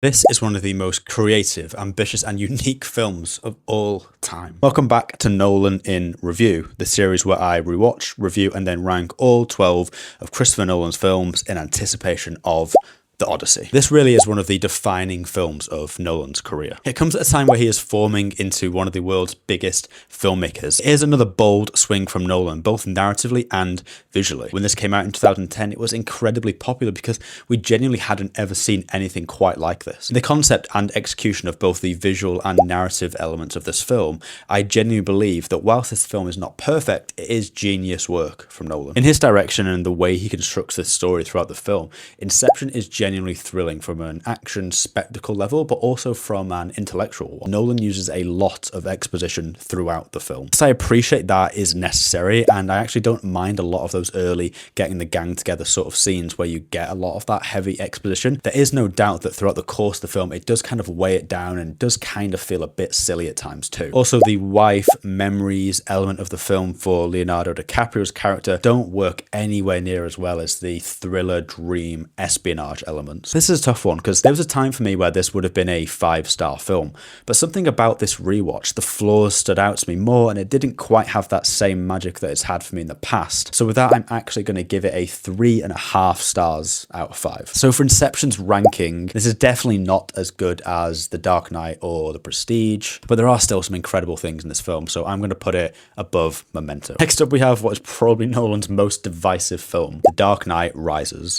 This is one of the most creative, ambitious, and unique films of all time. Welcome back to Nolan in Review, the series where I rewatch, review, and then rank all 12 of Christopher Nolan's films in anticipation of The Odyssey. This really is one of the defining films of Nolan's career. It comes at a time where he is forming into one of the world's biggest filmmakers. Here's another bold swing from Nolan, both narratively and visually. When this came out in 2010, it was incredibly popular because we genuinely hadn't ever seen anything quite like this. The concept and execution of both the visual and narrative elements of this film, I genuinely believe that whilst this film is not perfect, it is genius work from Nolan. In his direction and the way he constructs this story throughout the film, Inception is genuinely thrilling from an action spectacle level, but also from an intellectual one. Nolan uses a lot of exposition throughout the film. So I appreciate that is necessary, and I actually don't mind a lot of those early getting the gang together sort of scenes where you get a lot of that heavy exposition. There is no doubt that throughout the course of the film, it does kind of weigh it down and does kind of feel a bit silly at times too. Also, the wife memories element of the film for Leonardo DiCaprio's character don't work anywhere near as well as the thriller, dream, espionage elements. This is a tough one because there was a time for me where this would have been a 5-star film, but something about this rewatch, the flaws stood out to me more and it didn't quite have that same magic that it's had for me in the past. So with that, I'm actually going to give it a 3.5 stars out of 5. So for Inception's ranking, this is definitely not as good as The Dark Knight or The Prestige, but there are still some incredible things in this film, so I'm going to put it above Memento. Next up, we have what is probably Nolan's most divisive film, The Dark Knight Rises.